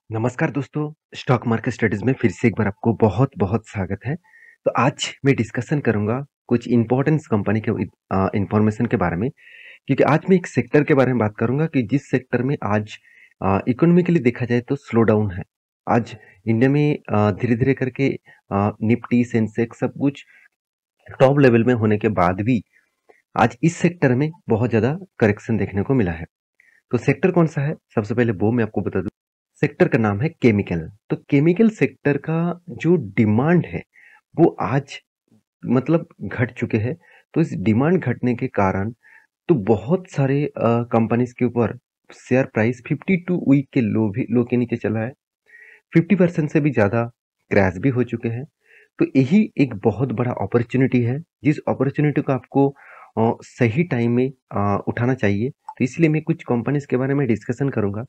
नमस्कार दोस्तों, stock market studies में फिर से एक बार आपको बहुत-बहुत स्वागत है। तो आज मैं डिस्कशन करूँगा कुछ इम्पोर्टेंस कंपनी के इन्फॉर्मेशन के बारे में, क्योंकि आज मैं एक सेक्टर के बारे में बात करूँगा कि जिस सेक्टर में आज इकोनॉमिकली देखा जाए तो स्लो डाउन है। आज इंडिया में धीरे-धीरे करके निफ्टी, सेंसेक्स सब कुछ टॉप लेवल में होने के बाद भी आज इस सेक्टर में बहुत ज़्यादा करेक्शन देखने को मिला है। तो सेक्टर कौन-सा है? सबसे पहले वो मैं आपको बता दूँ। सेक्टर का नाम है केमिकल। तो केमिकल सेक्टर का जो डिमांड है, वो आज मतलब घट चुके हैं। तो इस डिमांड घटने के कारण तो बहुत सारे कंपनीज़ के ऊपर शेयर प्राइस 52 वीक के लो के नीचे चला है। 50% से भी ज़्यादा क्रैश भी हो चुके हैं। तो यही एक बहुत बड़ा अपॉर्च्युनिटी है, जिस अपॉर्च्युनिटी को आपको सही टाइम में उठाना चाहिए। तो इसलिए मैं कुछ कंपनीज़ के बारे में डिस्कशन करूँगा,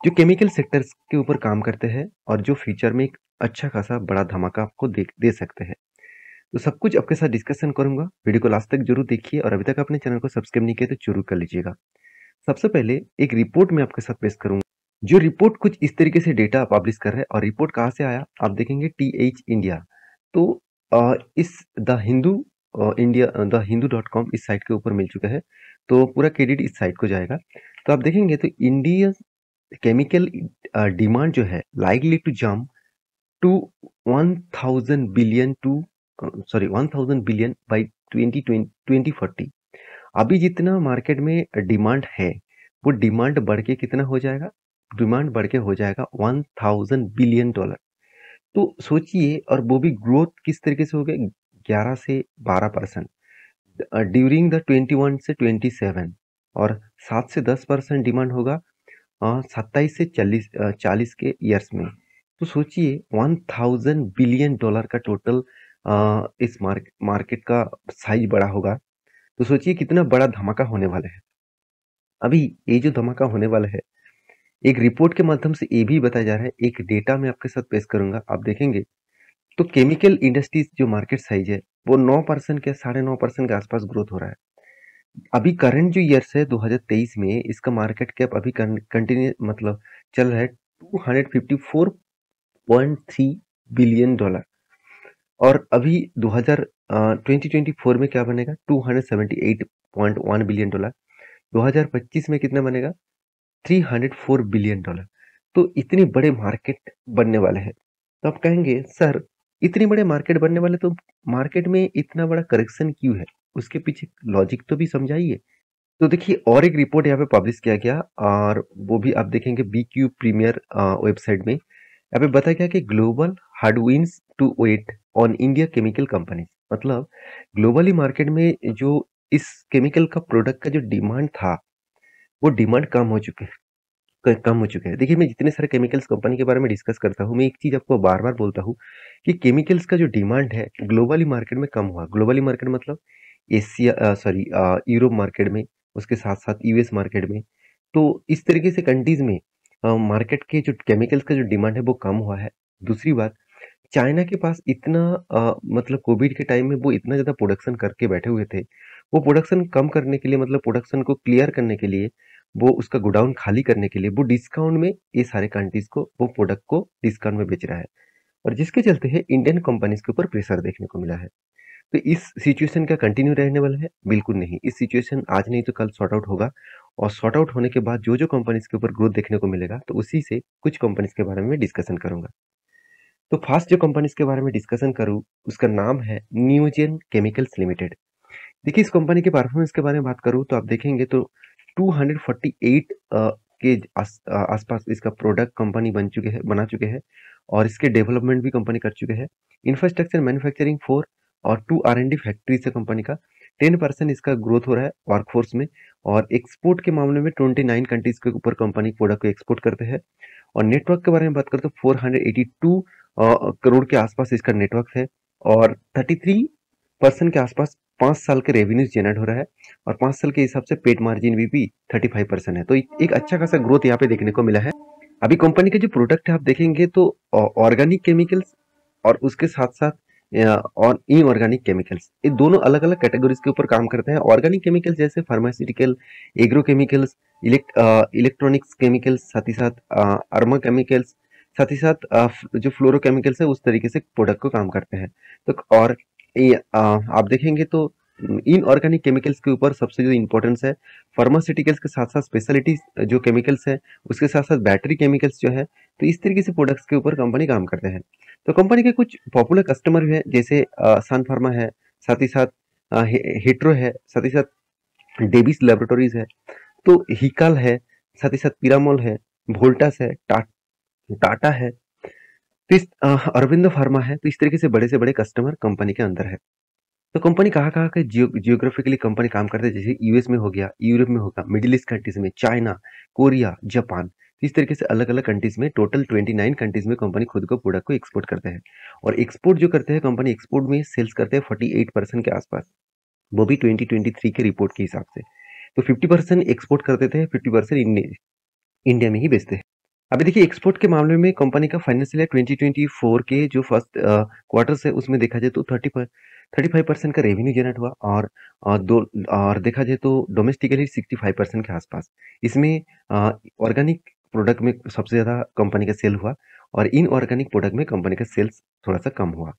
जो केमिकल सेक्टर्स के ऊपर काम करते हैं और जो फ्यूचर में एक अच्छा खासा बड़ा धमाका आपको दे सकते हैं। तो सब कुछ आपके साथ डिस्कशन करूँगा। वीडियो को लास्ट तक ज़रूर देखिए और अभी तक अपने चैनल को सब्सक्राइब नहीं किया तो ज़रूर कर लीजिएगा। सबसे पहले एक रिपोर्ट मैं आपके साथ पेश करूँगा। जो रिपोर्ट कुछ इस तरीके से डेटा पब्लिश कर रहा है और रिपोर्ट कहाँ से आया आप देखेंगे टीएच इंडिया। तो इस the Hindu the Hindu dot com इस साइट के ऊपर मिल चुका है। तो पूरा क्रेडिट इस साइट को जाएगा। तो आप देखेंगे तो इंडिया केमिकल डिमांड जो है likely to jump to 1000 billion to 1000 billion by 2040। अभी जितना मार्केट में डिमांड है वो डिमांड बढ़ के कितना हो जाएगा? डिमांड बढ़ के हो जाएगा 1000 बिलियन डॉलर। तो सोचिए और वो भी ग्रोथ किस तरीके से हो गया 11 से 12% ड्यूरिंग द 21 से 27 और 7 से 10% डिमांड होगा 27 से 40 के ईयर्स में। तो सोचिए 1000 बिलियन डॉलर का टोटल इस मार्केट का साइज बड़ा होगा। तो सोचिए कितना बड़ा धमाका होने वाला है। अभी ये जो धमाका होने वाला है, एक रिपोर्ट के माध्यम से ये भी बताया जा रहा है, एक डेटा मैं आपके साथ पेश करूँगा, आप देखेंगे। तो केमिकल इंडस्ट्रीज जो मार्केट साइज है, वो 9% के 9.5% के आसपास ग्रोथ हो रहा है। अभी करंट जो ईयर्स है 2023 में इसका मार्केट कैप अभी कंटिन्यू मतलब चल रहा है 254.3 बिलियन डॉलर और अभी 2024 में क्या बनेगा 278.1 बिलियन डॉलर। 2025 में कितना बनेगा 304 बिलियन डॉलर। तो इतनी बड़े मार्केट बनने वाले हैं। तो आप कहेंगे सर इतनी बड़े मार्केट बनने वाले तो मार्केट में इतना बड़ा करेक्शन क्यों है? उसके पीछे लॉजिक तो भी समझाइए। तो देखिए और एक रिपोर्ट यहाँ पे पब्लिश किया गया और वो भी आप देखेंगे बीक्यू प्रीमियर वेबसाइट में। यहाँ पे बताया गया कि global headwinds to weight on India chemical companies. मतलब ग्लोबली मार्केट में जो इस केमिकल का प्रोडक्ट का जो डिमांड था वो डिमांड कम हो चुके हैं। देखिए मैं जितने सारे केमिकल्स कंपनी के बारे में डिस्कस करता हूँ मैं एक चीज़ आपको बार-बार बोलता हूँ कि केमिकल्स का जो डिमांड है ग्लोबली मार्केट में कम हुआ। ग्लोबली मार्केट मतलब यूरोप मार्केट में, उसके साथ-साथ यूएस मार्केट में। तो इस तरीके से कंट्रीज़ में मार्केट के जो केमिकल्स का जो डिमांड है वो कम हुआ है। दूसरी बात चाइना के पास इतना मतलब कोविड के टाइम में वो इतना ज़्यादा प्रोडक्शन करके बैठे हुए थे। वो प्रोडक्शन कम करने के लिए मतलब प्रोडक्शन को क्लियर करने के लिए, वो उसका गोडाउन खाली करने के लिए वो डिस्काउंट में ये सारे कंट्रीज़ को वो प्रोडक्ट को डिस्काउंट में बेच रहा है। और जिसके चलते है इंडियन कंपनीज़ के ऊपर प्रेशर देखने को मिला है। तो इस सिचुएशन क्या कंटिन्यू रहने वाला है? बिल्कुल नहीं। इस सिचुएशन आज नहीं तो कल सॉर्ट आउट होगा और सॉर्ट आउट होने के बाद जो-जो कंपनीज़ के ऊपर ग्रोथ देखने को मिलेगा, तो उसी से कुछ कंपनीज़ के बारे में डिस्कशन करूँगा। तो फर्स्ट जो कंपनीज़ के बारे में डिस्कशन करूँ, उसका नाम है न्यूजेन केमिकल्स लिमिटेड। देखिए इस कंपनी के परफॉर्मेंस के बारे में बात करूँ तो आप देखेंगे तो 248 के आसपास इसका प्रोडक्ट कंपनी बना चुके हैं और इसके डेवलपमेंट भी कंपनी कर चुके हैं। इंफ्रास्ट्रक्चर मैन्युफैक्चरिंग 4 और 2 आर&डी फैक्ट्रीज है कंपनी का। 10% इसका ग्रोथ हो रहा है वर्कफोर्स में और एक्सपोर्ट के मामले में 29 कंट्रीज के ऊपर कंपनी प्रोडक्ट को एक्सपोर्ट करते हैं। और नेटवर्क के बारे में बात करें तो 482 करोड़ के आसपास इसका नेटवर्क है और 33% के आसपास 5 साल के रेवेन्यूज जनरेट हो रहा है और 5 साल के हिसाब से पेट मार्जिन भी 35% है। तो एक अच्छा खासा ग्रोथ यहाँ पे देखने को मिला है। अभी कंपनी के जो प्रोडक्ट है आप देखेंगे तो ऑर्गेनिक केमिकल्स और उसके साथ-साथ और इनऑर्गेनिक केमिकल्स ये दोनों अलग-अलग कैटेगरीज के ऊपर काम करते हैं। ऑर्गेनिक केमिकल्स जैसे pharmaceutical, agro chemicals, electronics chemicals, साथ ही साथ अरमा केमिकल्स, साथ ही साथ जो फ्लोरोकेमिकल्स है उस तरीके से प्रोडक्ट को काम करते हैं। तो और आप देखेंगे तो इनऑर्गेनिक केमिकल्स के ऊपर सबसे जो इम्पोर्टेंस है, फार्मास्यूटिकल्स के साथ-साथ स्पेशलिटी जो केमिकल्स है, उसके साथ-साथ बैटरी केमिकल्स जो है, तो इस तरीके से प्रोडक्ट्स के ऊपर कंपनी काम करते हैं। तो कंपनी के कुछ पॉपुलर कस्टमर भी हैं, जैसे सन फार्मा है, साथ ही साथ हिट्रो है, साथ ही साथ डेविस लैबोरेटरीज है, तो हिकल है, साथ ही साथ पिरामोल है, वोल्टास है, टाटा है, तो अरविंदो फार्मा है। तो इस तरीके से बड़े कस्टमर कंपनी के अंदर है। तो कंपनी कहाँ-कहाँ के जियोग्राफिकली कंपनी काम करते हैं, जैसे यूएस में हो गया, यूरोप में होगा, मिडिल ईस्ट कंट्रीज में, चाइना, कोरिया, जापान। तो इस तरीके से अलग-अलग कंट्रीज में, टोटल 29 कंट्रीज में कंपनी खुद को प्रोडक्ट को एक्सपोर्ट करते हैं। और एक्सपोर्ट जो करते हैं कंपनी, एक्सपोर्ट में सेल्स करते हैं 48% के आसपास, वो भी 2023 के रिपोर्ट के हिसाब से। तो 50% एक्सपोर्ट करते थे, 50% इंडिया में ही बेचते हैं। अभी देखिए एक्सपोर्ट के मामले में कंपनी का फाइनेंशियल ईयर 2024 के जो फर्स्ट क्वार्टर्स है उसमें देखा जाए तो 35% का रेवेन्यू जनरेट हुआ, और देखा जाए तो डोमेस्टिकली 65% के आसपास। इसमें ऑर्गेनिक प्रोडक्ट में सबसे ज़्यादा कंपनी का सेल हुआ, और इनऑर्गेनिक प्रोडक्ट में कंपनी का सेल्स थोड़ा सा कम हुआ।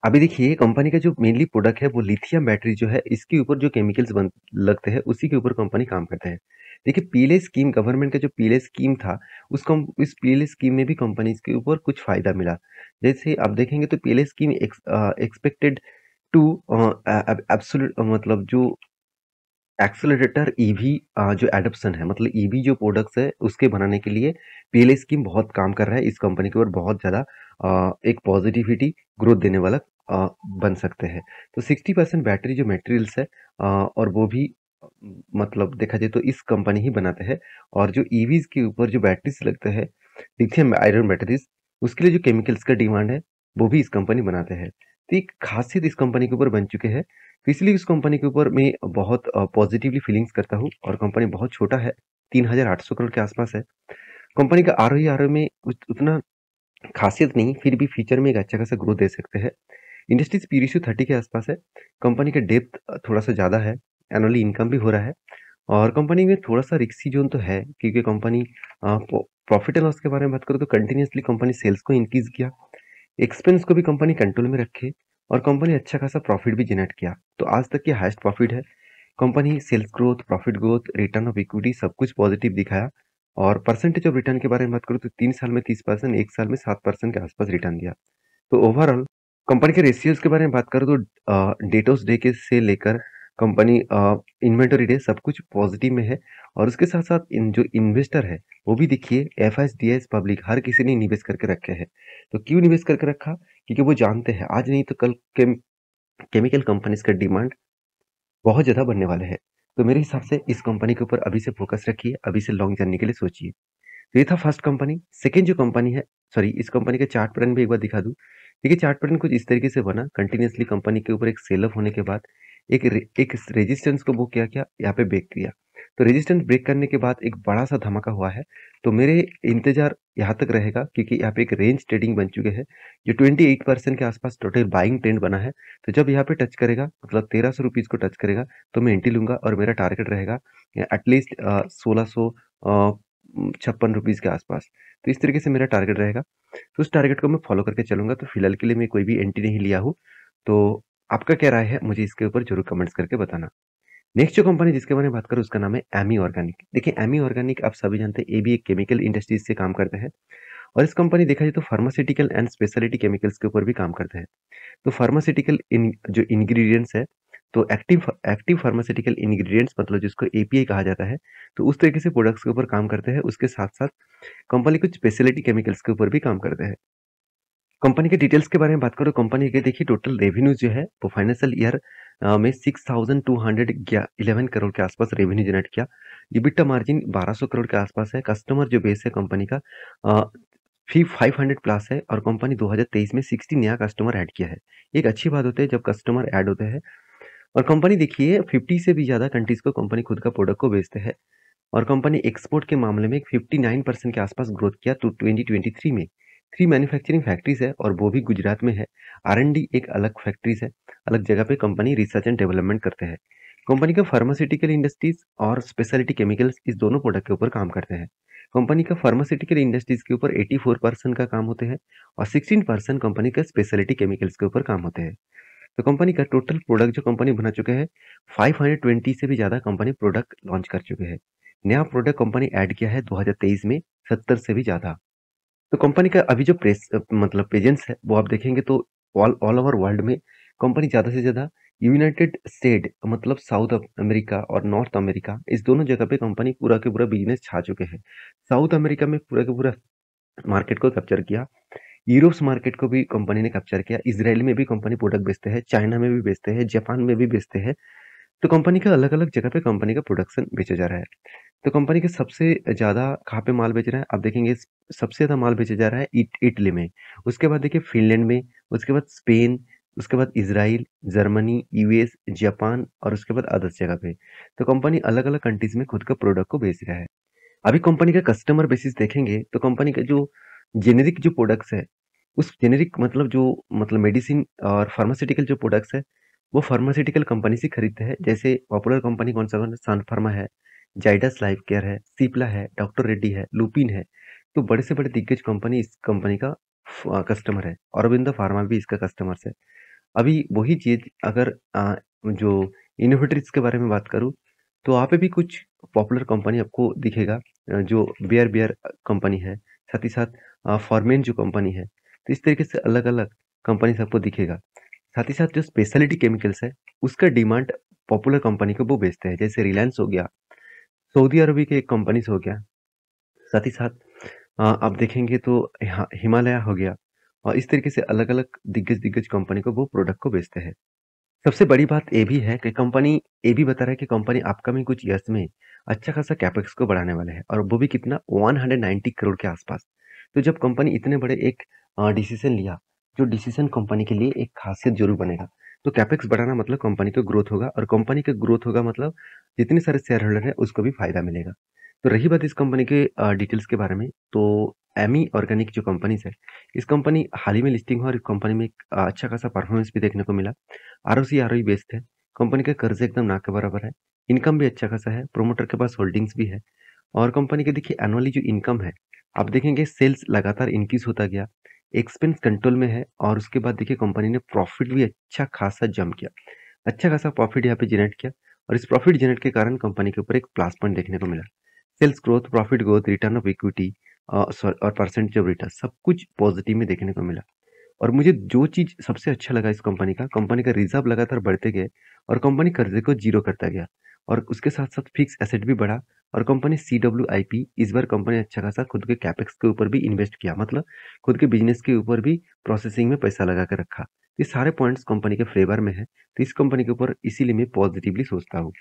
अभी देखिए कंपनी का जो मेनली प्रोडक्ट है वो लिथियम बैटरी जो है, इसके ऊपर जो केमिकल्स बन लगते हैं उसी के ऊपर कंपनी काम करते हैं। देखिए पीएलआई स्कीम, गवर्नमेंट का जो पीएलआई स्कीम था, उस पीएलआई स्कीम में भी कंपनी के ऊपर कुछ फायदा मिला। जैसे आप देखेंगे तो PLI scheme expected to absolute, मतलब जो एक्सेलरेटर ईवी जो एडॉप्शन है, मतलब ईवी जो प्रोडक्ट्स है उसके बनाने के लिए पीएलआई स्कीम बहुत काम कर रहा है। इस कंपनी के ऊपर बहुत ज़्यादा एक पॉजिटिविटी ग्रोथ देने वाला बन सकते हैं। तो 60% बैटरी जो मटेरियल्स है, और वो भी मतलब देखा जाए तो इस कंपनी ही बनाते हैं। और जो ईवीज के ऊपर जो बैटरीज लगते हैं, लिथियम आयरन बैटरीज, उसके लिए जो केमिकल्स का डिमांड है वो भी इस कंपनी बनाते हैं। तो एक खासियत इस कंपनी के ऊपर बन चुके हैं, तो इसलिए इस कंपनी के ऊपर मैं बहुत पॉजिटिवली फीलिंग्स करता हूँ। और कंपनी बहुत छोटा है, 3,800 करोड़ के आसपास है। कंपनी का आरओई में उतना खासियत नहीं, फिर भी फ्यूचर में एक अच्छा खासा ग्रोथ दे सकते हैं। इंडस्ट्रीज पी रेशियो 30 के आसपास है। कंपनी का डेप्थ थोड़ा सा ज़्यादा है, एनुअली इनकम भी हो रहा है। और कंपनी में थोड़ा सा रिस्की जोन तो है, क्योंकि कंपनी प्रॉफिट एंड लॉस के बारे में बात करूँ तो कंटिन्यूसली कंपनी सेल्स को इंक्रीज किया, एक्सपेंस को भी कंपनी कंट्रोल में रखे, और कंपनी अच्छा खासा प्रॉफिट भी जनरेट किया। तो आज तक की हाईएस्ट प्रॉफिट है। Company sales growth, profit growth, return of equity सब कुछ पॉजिटिव दिखाया। और परसेंटेज ऑफ रिटर्न के बारे में बात करूँ तो 3 साल में 30%, 1 साल में 7% के आसपास रिटर्न दिया। तो ओवरऑल कंपनी के रेशियोज के बारे में बात करूँ तो डेटोस डे के से लेकर कंपनी इन्वेंटरी डे सब कुछ पॉजिटिव में है। और उसके साथ साथ इन जो इन्वेस्टर है वो भी देखिए एफआईएस पब्लिक हर किसी ने निवेश करके रखे हैं। तो क्यों निवेश करके रखा? क्योंकि वो जानते हैं आज नहीं तो कल केमिकल कंपनीज का डिमांड बहुत ज़्यादा बढ़ने वाले हैं। तो मेरे हिसाब से इस कंपनी के ऊपर अभी से फोकस रखिए, अभी से लॉन्ग जर्नी के लिए सोचिए। तो ये था फर्स्ट कंपनी। सेकंड जो कंपनी है, सॉरी, इस कंपनी का चार्ट पैटर्न भी एक बार दिखा दूँ। देखिए चार्ट पैटर्न कुछ इस तरीके से बना, कंटिन्यूअसली कंपनी के ऊपर एक सेल ऑफ होने के बाद एक रेजिस्टेंस को वो क्या किया, यहाँ पे ब्रेक किया। तो रेजिस्टेंस ब्रेक करने के बाद एक बड़ा-सा धमाका हुआ है। तो मेरे इंतज़ार यहाँ तक रहेगा, क्योंकि यहाँ पे एक रेंज ट्रेडिंग बन चुके हैं, जो 28% के आसपास टोटल बाइंग ट्रेंड बना है। तो जब यहाँ पे टच करेगा, मतलब ₹1300 को टच करेगा, तो मैं एंट्री लूँगा, और मेरा टारगेट रहेगा एटलीस्ट 1600 ₹56 के आसपास। तो इस तरीके से मेरा टारगेट रहेगा। तो उस टारगेट को मैं फॉलो करके चलूँगा। तो फिलहाल के लिए मैं कोई भी एंट्री नहीं लिया हूँ। तो आपका क्या राय है? मुझे इसके ऊपर ज़रूर कमेंट्स करके बताना। नेक्स्ट जो कंपनी जिसके बारे में बात करूँ उसका नाम है एमी ऑर्गेनिक। देखिए एमी ऑर्गेनिक आप सभी जानते हैं, ये भी एक केमिकल इंडस्ट्रीज से काम करते हैं। और इस कंपनी देखा जाए तो फार्मास्यूटिकल एंड स्पेशलिटी केमिकल्स के ऊपर भी काम करते हैं। तो फार्मास्यूटिकल इन जो इंग्रेडिएंट्स है, तो एक्टिव एक्टिव फार्मास्यूटिकल इंग्रेडिएंट्स, मतलब जिसको एपीआई कहा जाता है, तो उस तरीके से प्रोडक्ट्स के ऊपर काम करते हैं। उसके साथ-साथ कंपनी कुछ स्पेशलिटी केमिकल्स के ऊपर भी काम करते हैं। कंपनी के डिटेल्स के बारे में बात करूँ, कंपनी के देखिए टोटल रेवेन्यू जो है वो फाइनेंशियल ईयर में 6,211 करोड़ के आसपास रेवेन्यू जनरेट किया। EBITDA मार्जिन 1200 करोड़ के आसपास है। कस्टमर जो बेस है कंपनी का फी 500 प्लस है, और कंपनी 2023 में 60 नया कस्टमर ऐड किया है। एक अच्छी बात होती है जब कस्टमर ऐड होते हैं। और कंपनी देखिए 50 से भी ज़्यादा कंट्रीज को कंपनी खुद का प्रोडक्ट को बेचते हैं। और कंपनी एक्सपोर्ट के मामले में 59% के आसपास ग्रोथ किया तो 2023 में। 3 मैन्युफैक्चरिंग फैक्ट्रीज है, और वो भी गुजरात में है। R&D एक अलग फैक्ट्रीज है, अलग जगह पे कंपनी रिसर्च एंड डेवलपमेंट करते हैं। कंपनी का फार्मास्यूटिकल इंडस्ट्रीज और स्पेशलिटी केमिकल्स इस दोनों प्रोडक्ट के ऊपर काम करते हैं। कंपनी का फार्मास्यूटिकल इंडस्ट्रीज के ऊपर 84% का काम होते हैं और 16% कंपनी का स्पेशलिटी केमिकल्स के ऊपर काम होते हैं। तो कंपनी का टोटल प्रोडक्ट जो कंपनी बना चुके हैं 520 से भी ज़्यादा कंपनी प्रोडक्ट लॉन्च कर चुके हैं। नया प्रोडक्ट कंपनी ऐड किया है 2023 में 70 से भी ज़्यादा। तो कंपनी का अभी जो मतलब प्रेजेंस है वो आप देखेंगे तो ऑल ऑल ओवर वर्ल्ड में कंपनी ज़्यादा से ज़्यादा यूनाइटेड स्टेट मतलब साउथ अमेरिका और नॉर्थ अमेरिका इस दोनों जगह पे कंपनी पूरा के पूरा बिजनेस छा चुके हैं। साउथ अमेरिका में पूरा का पूरा मार्केट को कैप्चर किया, यूरोप्स मार्केट को भी कंपनी ने कैप्चर किया, इजराइल में भी कंपनी प्रोडक्ट बेचते हैं, चाइना में भी बेचते हैं, जापान में भी बेचते हैं। तो कंपनी का अलग-अलग जगह पे कंपनी का प्रोडक्शन बेचा जा रहा है। तो कंपनी के सबसे ज़्यादा कहाँ पे माल बेच रहा है? आप देखेंगे सबसे ज़्यादा माल बेचा जा रहा है इटली में, उसके बाद देखिए फ़िनलैंड में, उसके बाद स्पेन, उसके बाद इज़राइल, जर्मनी, यूएस, जापान और उसके बाद अदर्स जगह पे। तो कंपनी अलग-अलग कंट्रीज़ में खुद का प्रोडक्ट को बेच रहा है। अभी कंपनी का कस्टमर बेसिस देखेंगे तो कंपनी का जो जेनेरिक जो प्रोडक्ट्स है, उस जेनेरिक मतलब जो मतलब मेडिसिन और फार्मास्यूटिकल जो प्रोडक्ट्स है, वो फार्मास्यूटिकल कंपनी से खरीदते हैं। जैसे पॉपुलर कंपनी कौन-सा सन फार्मा है, जाइडस लाइफ केयर है, सिप्ला है, डॉक्टर रेड्डी है, लुपिन है। तो बड़े से बड़े दिग्गज कंपनी इस कंपनी का कस्टमर है। औरोबिंदो फार्मा भी इसका कस्टमर्स है। अभी वही चीज़ अगर जो इनोवेटर्स के बारे में बात करूँ, तो वहाँ पे भी कुछ पॉपुलर कंपनी आपको दिखेगा जो बियर बियर कंपनी है, साथ ही साथ फॉरमेन जो कंपनी है। तो इस तरीके से अलग-अलग कंपनीज़ आपको दिखेगा। साथ ही साथ जो स्पेशलिटी केमिकल्स है, उसका डिमांड पॉपुलर कंपनी को वो बेचते हैं। जैसे रिलायंस हो गया, सऊदी अरब की एक कंपनीज़ हो गया, साथ ही साथ आप देखेंगे तो हिमालय हो गया और इस तरीके से अलग-अलग दिग्गज-दिग्गज कंपनी को वो प्रोडक्ट को बेचते हैं। सबसे बड़ी बात ये भी है कि कंपनी ये भी बता रहा है कि कंपनी अपकमिंग कुछ ईयर्स में अच्छा खासा कैपेक्स को बढ़ाने वाले हैं और वो भी कितना 190 करोड़ के आसपास। तो जब कंपनी इतने बड़े एक डिसीजन लिया, जो डिसीजन कंपनी के लिए एक खासियत जरूर बनेगा। तो कैपेक्स बढ़ाना मतलब कंपनी का ग्रोथ होगा और कंपनी का ग्रोथ होगा मतलब जितने सारे शेयर होल्डर है उसको भी फायदा मिलेगा। तो रही बात इस कंपनी के डिटेल्स के बारे में, तो एमी ऑर्गेनिक जो कंपनीज है, इस कंपनी हाल ही में लिस्टिंग हुआ और इस कंपनी में एक अच्छा खासा परफॉर्मेंस भी देखने को मिला। आरओसी आरओई बेस्ड है। कंपनी का कर्ज एकदम ना के बराबर है। इनकम भी अच्छा खासा है। प्रमोटर के पास होल्डिंग्स भी है और कंपनी के देखिए एनुअली जो इनकम है, आप देखेंगे सेल्स लगातार इंक्रीज होता गया, एक्सपेंस कंट्रोल में है और उसके बाद देखिए कंपनी ने प्रॉफिट भी अच्छा खासा जंप किया। अच्छा खासा प्रॉफिट यहाँ पे जनरेट किया और इस प्रॉफिट जनरेट के कारण कंपनी के ऊपर एक प्लस पॉइंट देखने को मिला। Sales growth, profit growth, return of equity और परसेंटेज ऑफ रिटर्न सब कुछ पॉजिटिव में देखने को मिला। और मुझे जो चीज़ सबसे अच्छा लगा इस कंपनी का रिज़र्व लगातार बढ़ते गए और कंपनी कर्ज़े को ज़ीरो करता गया और उसके साथ-साथ फिक्स एसेट भी बढ़ा और कंपनी सीडब्ल्यूआईपी इस बार कंपनी अच्छा खासा खुद के कैपेक्स के ऊपर भी इन्वेस्ट किया, मतलब खुद के बिज़नेस के ऊपर भी प्रोसेसिंग में पैसा लगा के रखा। ये सारे पॉइंट्स कंपनी के फ़ेवर में हैं, तो इस कंपनी के ऊपर इसीलिए मैं पॉज़िटिवली सोचता हूँ।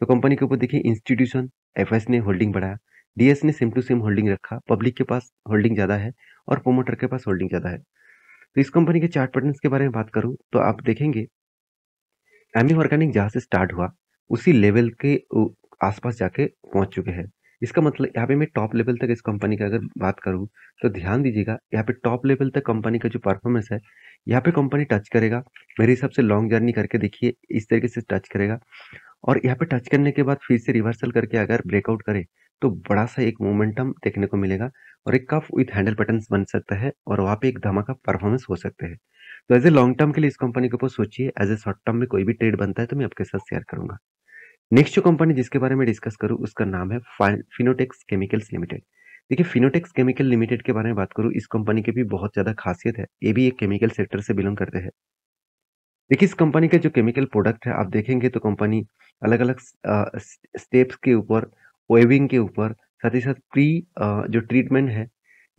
तो कंपनी के ऊपर देखिए इंस्टीट्यूशन, एफएस ने होल्डिंग बढ़ाया, डीएस ने सेम टू सेम होल्डिंग रखा, पब्लिक के पास होल्डिंग ज़्यादा है और प्रोमोटर के पास होल्डिंग ज़्यादा है। तो इस कंपनी के चार्ट पैटर्न्स के बारे में बात करूँ तो आप देखेंगे एमी ऑर्गेनिक जहाँ से स्टार्ट हुआ उसी लेवल के आसपास जाके पहुंच चुके हैं। इसका मतलब यहाँ पे मैं टॉप लेवल तक इस कंपनी का अगर बात करूँ तो ध्यान दीजिएगा, यहाँ पे टॉप लेवल तक कंपनी का जो परफॉर्मेंस है यहाँ पे कंपनी टच करेगा। मेरे हिसाब से लॉन्ग जर्नी करके देखिए इस तरीके से टच करेगा और यहाँ पे टच करने के बाद फिर से रिवर्सल करके अगर ब्रेकआउट करे तो बड़ा सा एक मोमेंटम देखने को मिलेगा और एक कफ विथ हैंडल पैटर्न्स बन सकता है और वहाँ पे एक धमाका परफॉर्मेंस हो सकते हैं। तो एज ए लॉन्ग टर्म के लिए इस कंपनी के ऊपर सोचिए, एज ए शॉर्ट टर्म में कोई भी ट्रेड बनता है तो मैं आपके साथ शेयर करूंगा। नेक्स्ट जो कंपनी जिसके बारे में डिस्कस करूँ उसका नाम है फिनोटेक्स केमिकल्स लिमिटेड। देखिए फिनोटेक्स केमिकल लिमिटेड के बारे में बात करूँ, इस कंपनी की भी बहुत ज्यादा खासियत है, ये भी एक केमिकल सेक्टर से बिलोंग करते हैं। देखिए इस कंपनी के जो केमिकल प्रोडक्ट है आप देखेंगे तो कंपनी अलग अलग स्टेप्स के ऊपर, वेविंग के ऊपर, साथ ही साथ जो ट्रीटमेंट है,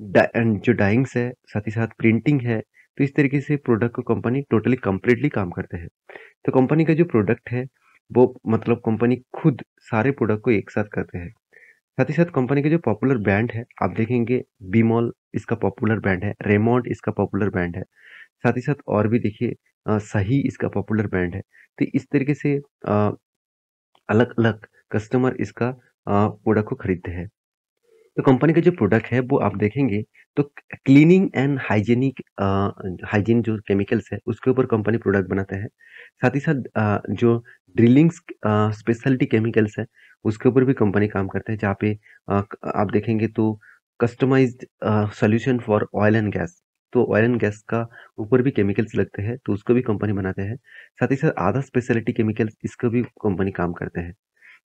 जो डाइंग्स है, साथ ही साथ प्रिंटिंग है, तो इस तरीके से प्रोडक्ट को कंपनी टोटली कंप्लीटली काम करते हैं। तो कंपनी का जो प्रोडक्ट है वो मतलब कंपनी खुद सारे प्रोडक्ट को एक साथ करते हैं। साथ ही साथ कंपनी के जो पॉपुलर ब्रांड है आप देखेंगे, बीमॉल इसका पॉपुलर ब्रांड है, रेमोंड इसका पॉपुलर ब्रांड है, साथ ही साथ और भी देखिए सही इसका पॉपुलर ब्रांड है। तो इस तरीके से अलग अलग कस्टमर इसका प्रोडक्ट को खरीदते हैं। तो कंपनी का जो प्रोडक्ट है वो आप देखेंगे तो क्लीनिंग एंड हाइजीन जो केमिकल्स है उसके ऊपर कंपनी प्रोडक्ट बनाता है। साथ ही साथ जो ड्रिलिंग्स स्पेशलिटी केमिकल्स है उसके ऊपर भी कंपनी काम करता है, जहाँ पे आप देखेंगे तो customised solution for oil and gas. तो ऑयल एंड गैस का ऊपर भी केमिकल्स लगते हैं, तो उसको भी कंपनी बनाते हैं। साथ ही साथ आधा स्पेशलिटी केमिकल्स इसका भी कंपनी काम करते हैं।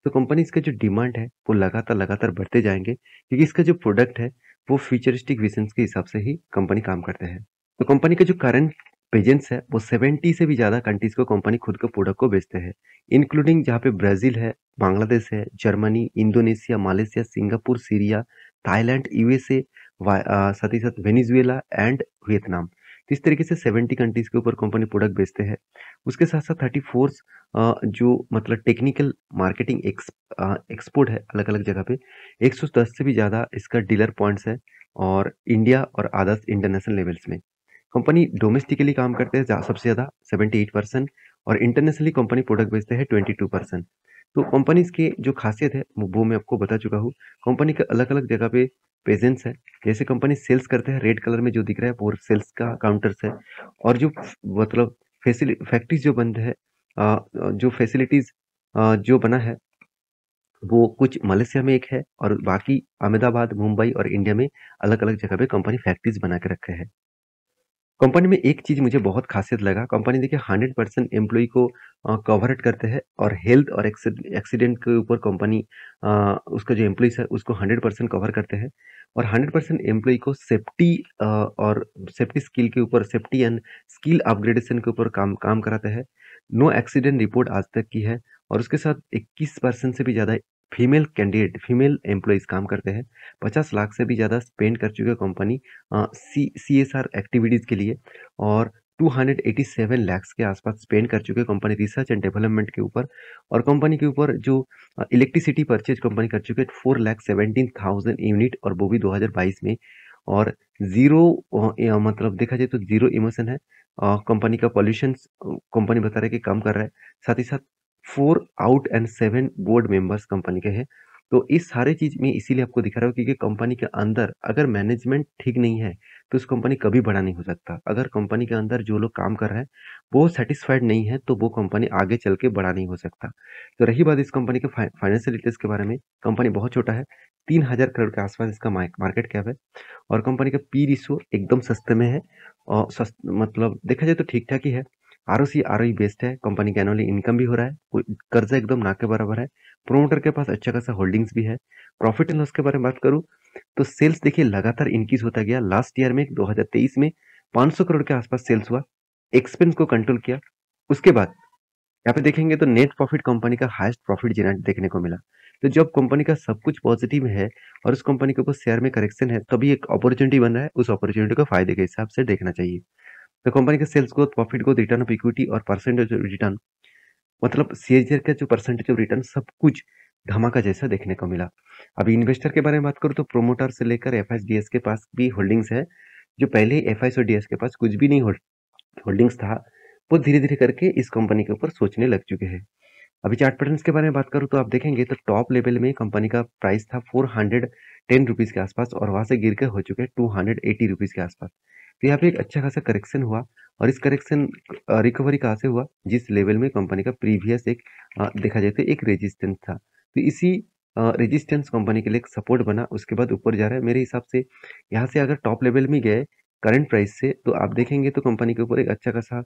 तो कंपनी इसका जो डिमांड है वो लगातार बढ़ते जाएँगे, क्योंकि इसका जो प्रोडक्ट है वो फ्यूचरिस्टिक विजन्स के हिसाब से ही कंपनी काम करते हैं। तो कंपनी का जो करंट प्रेजेंस है वो 70 से भी ज़्यादा कंट्रीज़ को कंपनी खुद के प्रोडक्ट को बेचते हैं, इंक्लूडिंग जहाँ पे ब्राज़ील है, बांग्लादेश है, Germany, Indonesia, Malaysia, Singapore, Syria, Thailand, USA, साथ ही साथ वेनेजुएला एंड वियतनाम। तो इस तरीके से 70 कंट्रीज़ के ऊपर कंपनी प्रोडक्ट बेचते हैं। उसके साथ-साथ 34 जो मतलब टेक्निकल मार्केटिंग एक्सपोर्ट है अलग-अलग जगह पे, 110 से भी ज़्यादा इसका डीलर पॉइंट्स है और इंडिया और अदर्स इंटरनेशनल लेवल्स में। कंपनी डोमेस्टिकली काम करते हैं सबसे ज़्यादा 78% और इंटरनेशनली कंपनी प्रोडक्ट बेचते हैं 22%। तो कंपनीज़ की जो खासियत है वो मैं आपको बता चुका हूँ। कंपनी के अलग-अलग जगह पे प्रेज़ेंस है। जैसे कंपनी सेल्स करते हैं, रेड कलर में जो दिख रहा है वो सेल्स का काउंटर्स है, और जो मतलब फैक्ट्रीज़ जो बंद है, जो फैसिलिटीज़ जो बना है वो कुछ मलेशिया में एक है और बाकी अहमदाबाद, मुंबई और इंडिया में अलग-अलग जगह पे कंपनी फैक्ट्रीज़ बना के रखे हैं। कंपनी में एक चीज़ मुझे बहुत ख़ासियत लगा, कंपनी देखिए 100% एम्प्लॉयी को कवर करते हैं, और हेल्थ और एक्सीडेंट के ऊपर कंपनी उसका जो एम्प्लॉइज़ है उसको 100% कवर करते हैं, और 100% एम्प्लॉयी को सेफ्टी और सेफ्टी स्किल के ऊपर, सेफ्टी एंड स्किल अपग्रेडेशन के ऊपर काम काम कराते हैं। नो एक्सीडेंट रिपोर्ट आज तक की है, और उसके साथ 21% से भी ज़्यादा फीमेल एम्प्लॉइज़ काम करते हैं। 50 लाख से भी ज़्यादा स्पेंड कर चुकी है कंपनी सीएसआर एक्टिविटीज़ के लिए, और 287 लैक्स के आसपास स्पेंड कर चुके हैं कंपनी रिसर्च एंड डेवलपमेंट के ऊपर, और कंपनी के ऊपर जो इलेक्ट्रिसिटी परचेज कंपनी कर चुके हैं 4,17,000 यूनिट, और वो भी 2022 में, और ज़ीरो मतलब देखा जाए तो ज़ीरो इमिशन है। कंपनी का पॉल्यूशंस कंपनी बता रहा है कि कम कर रहा है। साथ ही साथ 4 out and 7 board members company के हैं। तो इस सारे चीज़ में इसीलिए आपको दिखा रहा हूँ, क्योंकि कंपनी के अंदर अगर मैनेजमेंट ठीक नहीं है, तो उस कंपनी कभी बड़ा नहीं हो सकता। अगर कंपनी के अंदर जो लोग काम कर रहे हैं, वो सैटिस्फाइड नहीं है, तो वो कंपनी आगे चल के बड़ा नहीं हो सकता। तो रही बात इस कंपनी के फाइनेंशियल डिटेल्स के बारे में, कंपनी बहुत छोटा है, 3000 करोड़ के आसपास इसका मार्केट कैप है, और कंपनी का पी रेशियो एकदम सस्ते में है, और मतलब देखा जाए तो ठीक-ठाक ही है। आरओसी, आरओई बेस्ड है, कंपनी का एनुअली इनकम भी हो रहा है, कोई कर्जा एकदम ना के बराबर है, प्रोमोटर के पास अच्छा खासा होल्डिंग्स भी है। प्रॉफिट एंड लॉस के बारे में बात करूँ, तो सेल्स देखिए लगातार इंक्रीज़ होता गया। लास्ट ईयर में 2023 में 500 करोड़ के आसपास सेल्स हुआ, एक्सपेंस को कंट्रोल किया। उसके बाद यहाँ पे देखेंगे तो नेट प्रॉफिट कंपनी का हाईएस्ट प्रॉफिट जनरेट देखने को मिला। तो जब कंपनी का सब कुछ पॉजिटिव है और उस कंपनी के ऊपर शेयर में करेक्शन है, तभी एक अपॉर्चुनिटी बन रहा है, उस अपॉर्चुनिटी को फायदे के हिसाब से देखना चाहिए। तो कंपनी का sales growth, profit growth, return of equity और परसेंटेज ऑफ रिटर्न, मतलब सीएजीआर का जो परसेंटेज ऑफ रिटर्न, सब कुछ धमाका जैसा देखने को मिला। अभी इन्वेस्टर के बारे में बात करूँ तो प्रोमोटर से लेकर एफआईडीएस के पास भी होल्डिंग्स है। जो पहले एफआईएस और डीएस के पास कुछ भी नहीं होल्डिंग्स था, वो धीरे-धीरे करके इस कंपनी के ऊपर सोचने लग चुके हैं। अभी चार्ट पैटर्न्स के बारे में बात करूँ तो आप देखेंगे तो टॉप लेवल में कंपनी का प्राइस था 410 रुपीज़ के आसपास, और वहाँ से गिर के हो चुके हैं 280 रुपीज़ के आसपास। तो यहाँ पे एक अच्छा खासा करेक्शन हुआ, और इस करेक्शन रिकवरी कहाँ से हुआ, जिस लेवल में कंपनी का प्रीवियस एक देखा जाए तो एक रेजिस्टेंस था। तो इसी रेजिस्टेंस कंपनी के लिए एक सपोर्ट बना, उसके बाद ऊपर जा रहा है। मेरे हिसाब से यहाँ से अगर टॉप लेवल में गए करंट प्राइस से, तो आप देखेंगे तो कंपनी के ऊपर एक अच्छा खासा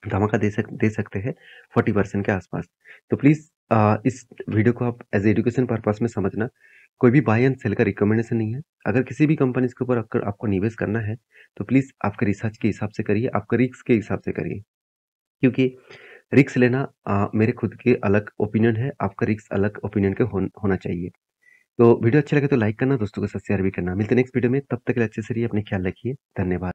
धमाका दे सकते हैं 40% के आसपास। तो प्लीज़ इस वीडियो को आप एज़ एजुकेशन पर्पस में समझना। कोई भी बाय एंड सेल का रिकमेंडेशन नहीं है। अगर किसी भी कंपनीज़ के ऊपर अगर आपको निवेश करना है, तो प्लीज़ आपके रिसर्च के हिसाब से करिए, आपके रिस्क के हिसाब से करिए। क्योंकि रिस्क लेना मेरे खुद के अलग ओपिनियन है, आपका रिस्क अलग ओपिनियन के होना चाहिए। तो वीडियो अच्छा लगे तो लाइक करना, दोस्तों के साथ शेयर भी करना। मिलते हैं नेक्स्ट वीडियो में, तब तक के लिए अच्छे से रहिए, अपने ख्याल रखिए। धन्यवाद।